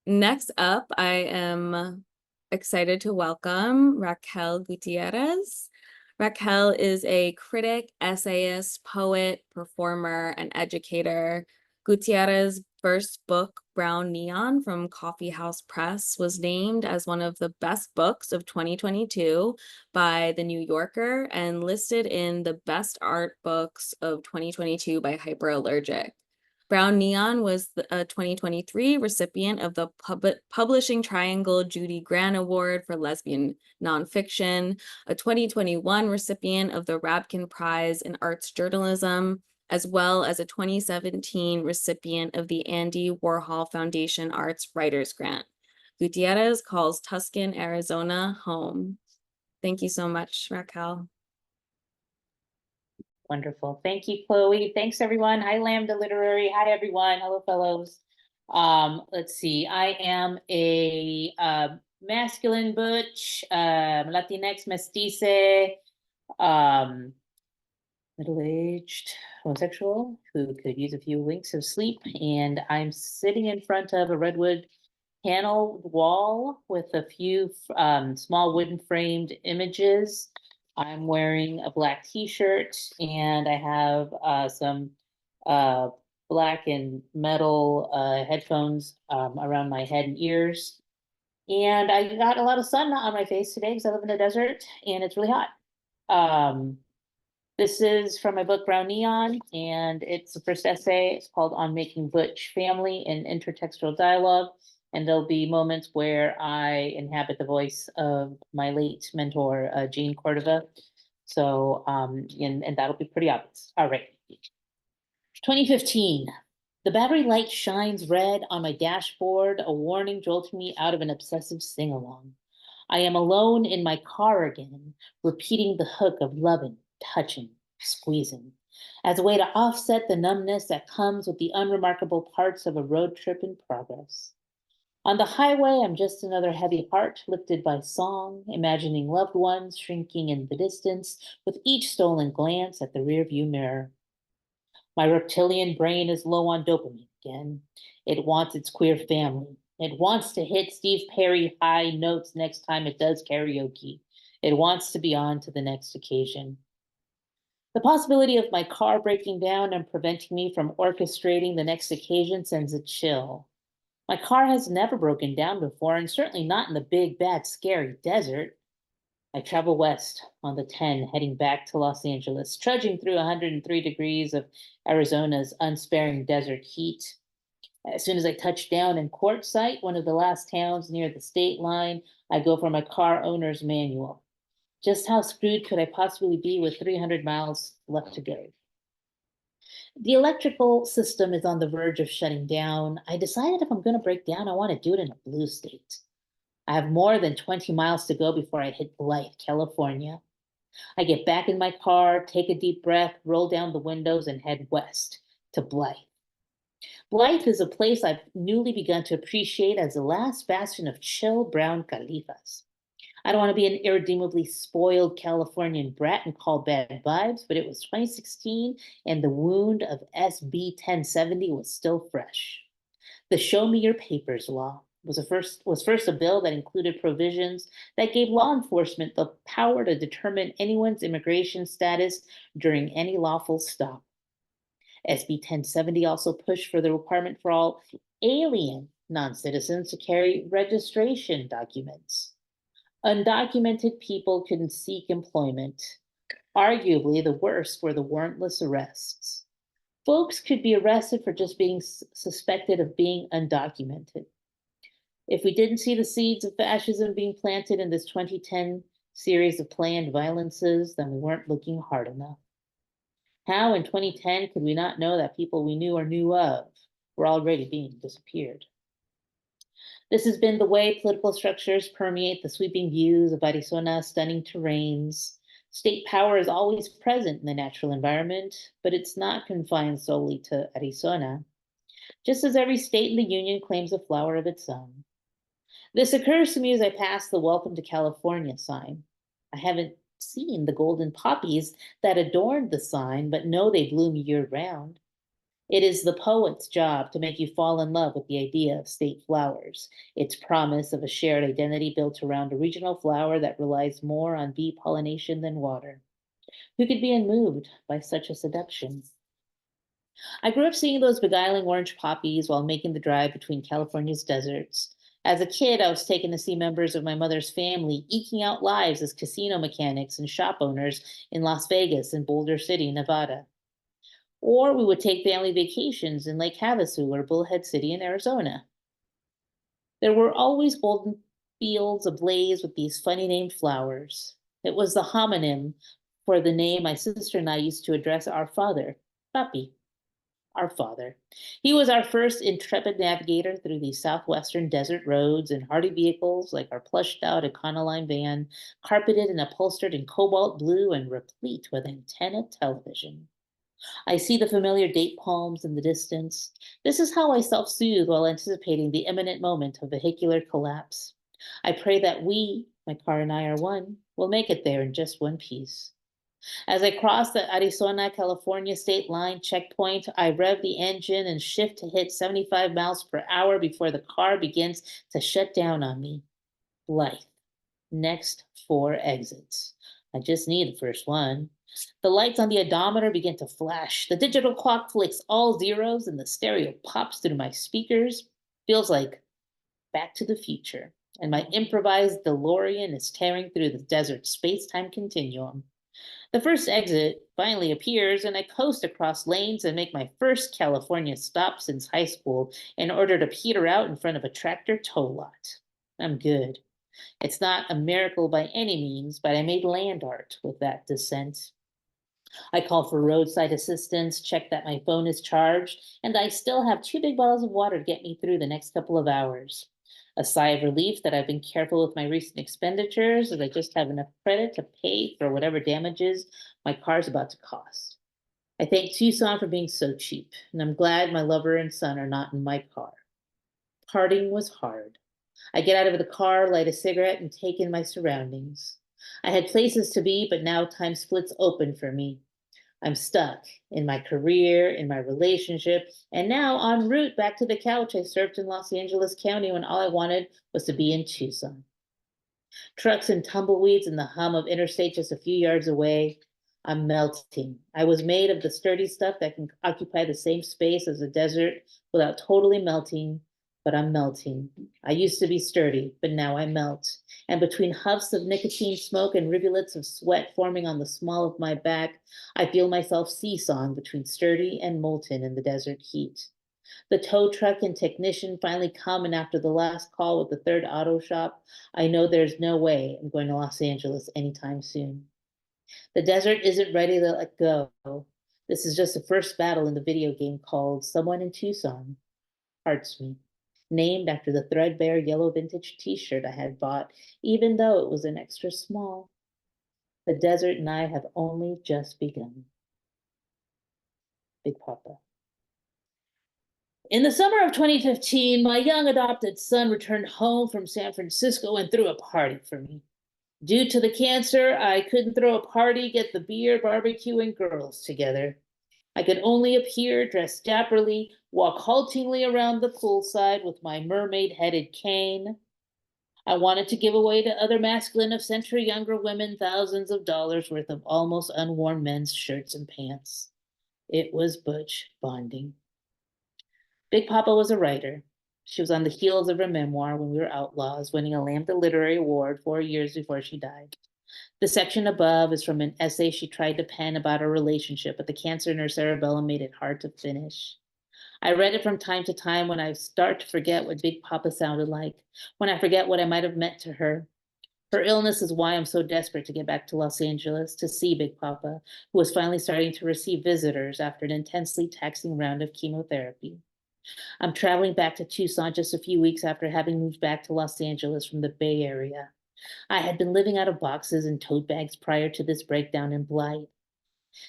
Next up, I am excited to welcome Raquel Gutierrez. Raquel is a critic, essayist, poet, performer, and educator. Gutierrez's first book, Brown Neon from Coffee House Press, was named as one of the best books of 2022 by The New Yorker and listed in the best art books of 2022 by Hyperallergic. Brown Neon was a 2023 recipient of the Publishing Triangle Judy Grant Award for Lesbian Nonfiction, a 2021 recipient of the Rabkin Prize in Arts Journalism, as well as a 2017 recipient of the Andy Warhol Foundation Arts Writers Grant. Gutierrez calls Tucson, Arizona home. Thank you so much, Raquel. Wonderful. Thank you, Chloe. Thanks, everyone. Hi, Lambda Literary. Hi, everyone. Hello, fellows. Let's see. I am a masculine butch, Latinx mestiza, middle-aged homosexual who could use a few winks of sleep. And I'm sitting in front of a redwood panel wall with a few small wooden framed images. I'm wearing a black t-shirt and I have some black and metal headphones around my head and ears. And I got a lot of sun on my face today because I live in the desert and it's really hot. This is from my book, Brown Neon, and it's the first essay. It's called On Making Butch Family in Intertextual Dialogue. And there'll be moments where I inhabit the voice of my late mentor, Jean Cordova. So, and that'll be pretty obvious. All right. 2015. The battery light shines red on my dashboard, a warning jolting me out of an obsessive sing-along. I am alone in my car again, repeating the hook of loving, touching, squeezing, as a way to offset the numbness that comes with the unremarkable parts of a road trip in progress. On the highway, I'm just another heavy heart lifted by song, imagining loved ones shrinking in the distance with each stolen glance at the rearview mirror. My reptilian brain is low on dopamine again. It wants its queer family. It wants to hit Steve Perry high notes next time it does karaoke. It wants to be on to the next occasion. The possibility of my car breaking down and preventing me from orchestrating the next occasion sends a chill. My car has never broken down before, and certainly not in the big, bad, scary desert. I travel west on the 10, heading back to Los Angeles, trudging through 103 degrees of Arizona's unsparing desert heat. As soon as I touch down in Quartzsite, one of the last towns near the state line, I go for my car owner's manual. Just how screwed could I possibly be with 300 miles left to go? The electrical system is on the verge of shutting down. I decided if I'm going to break down, I want to do it in a blue state. I have more than 20 miles to go before I hit Blythe, California. I get back in my car, take a deep breath, roll down the windows, and head west to Blythe. Blythe is a place I've newly begun to appreciate as the last bastion of chill brown califas. I don't want to be an irredeemably spoiled Californian brat and call bad vibes, but it was 2016 and the wound of SB 1070 was still fresh. The Show Me Your Papers law was first a bill that included provisions that gave law enforcement the power to determine anyone's immigration status during any lawful stop. SB 1070 also pushed for the requirement for all alien non-citizens to carry registration documents. Undocumented people couldn't seek employment. Arguably, the worst were the warrantless arrests. Folks could be arrested for just being suspected of being undocumented. If we didn't see the seeds of fascism being planted in this 2010 series of planned violences, then we weren't looking hard enough. How in 2010 could we not know that people we knew or knew of were already being disappeared? This has been the way political structures permeate the sweeping views of Arizona's stunning terrains. State power is always present in the natural environment, but it's not confined solely to Arizona, just as every state in the Union claims a flower of its own. This occurs to me as I pass the Welcome to California sign. I haven't seen the golden poppies that adorned the sign, but know they bloom year-round. It is the poet's job to make you fall in love with the idea of state flowers, its promise of a shared identity built around a regional flower that relies more on bee pollination than water. Who could be unmoved by such a seduction? I grew up seeing those beguiling orange poppies while making the drive between California's deserts. As a kid, I was taken to see members of my mother's family eking out lives as casino mechanics and shop owners in Las Vegas and Boulder City, Nevada. Or we would take family vacations in Lake Havasu or Bullhead City in Arizona. There were always golden fields ablaze with these funny named flowers. It was the homonym for the name my sister and I used to address our father, Papi, our father. He was our first intrepid navigator through these southwestern desert roads in hardy vehicles like our plushed out Econoline van, carpeted and upholstered in cobalt blue and replete with antenna television. I see the familiar date palms in the distance. This is how I self soothe while anticipating the imminent moment of vehicular collapse. I pray that we, my car and I are one, will make it there in just one piece. As I cross the Arizona California state line checkpoint, I rev the engine and shift to hit 75 miles per hour before the car begins to shut down on me. Blythe. Next 4 exits. I just need the first one. The lights on the odometer begin to flash. The digital clock flicks all zeros and the stereo pops through my speakers. Feels like Back to the Future. And my improvised DeLorean is tearing through the desert space-time continuum. The first exit finally appears, and I coast across lanes and make my first California stop since high school in order to peter out in front of a tractor tow lot. I'm good. It's not a miracle by any means, but I made land art with that descent. I call for roadside assistance, check that my phone is charged, and I still have 2 big bottles of water to get me through the next couple of hours. A sigh of relief that I've been careful with my recent expenditures, as I just have enough credit to pay for whatever damages my car's about to cost. I thank Tucson for being so cheap, and I'm glad my lover and son are not in my car. Parting was hard. I get out of the car, light a cigarette, and take in my surroundings. I had places to be, but now time splits open for me. I'm stuck in my career, in my relationship, and now en route back to the couch I served in Los Angeles County when all I wanted was to be in Tucson. Trucks and tumbleweeds and the hum of interstate just a few yards away. I'm melting. I was made of the sturdy stuff that can occupy the same space as the desert without totally melting, but I'm melting. I used to be sturdy, but now I melt. And between huffs of nicotine smoke and rivulets of sweat forming on the small of my back, I feel myself seesawing between sturdy and molten in the desert heat. The tow truck and technician finally come, and after the last call with the third auto shop, I know there's no way I'm going to Los Angeles anytime soon. The desert isn't ready to let go. This is just the first battle in the video game called Someone in Tucson. Hearts Me, named after the threadbare yellow vintage t-shirt I had bought, even though it was an extra small. The desert and I have only just begun. Big Papa. In the summer of 2015, my young adopted son returned home from San Francisco and threw a party for me. Due to the cancer, I couldn't throw a party, get the beer, barbecue, and girls together. I could only appear dressed dapperly, walk haltingly around the poolside with my mermaid-headed cane. I wanted to give away to other masculine of century younger women thousands of dollars worth of almost unworn men's shirts and pants. It was butch bonding. Big Papa was a writer. She was on the heels of her memoir, When We Were Outlaws, winning a Lambda Literary Award 4 years before she died. The section above is from an essay she tried to pen about her relationship, but the cancer in her cerebellum made it hard to finish. I read it from time to time when I start to forget what Big Papa sounded like, when I forget what I might have meant to her. Her illness is why I'm so desperate to get back to Los Angeles to see Big Papa, who was finally starting to receive visitors after an intensely taxing round of chemotherapy. I'm traveling back to Tucson just a few weeks after having moved back to Los Angeles from the Bay Area. I had been living out of boxes and tote bags prior to this breakdown in blight.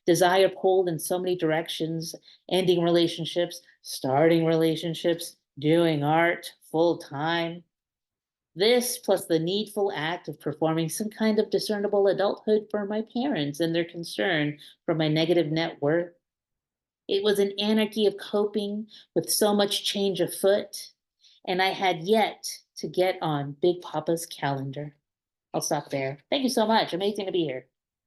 Desire pulled in so many directions, ending relationships, starting relationships, doing art full time. This, plus the needful act of performing some kind of discernible adulthood for my parents and their concern for my negative net worth. It was an anarchy of coping with so much change afoot, and I had yet to get on Big Papa's calendar. I'll stop there. Thank you so much. Amazing to be here.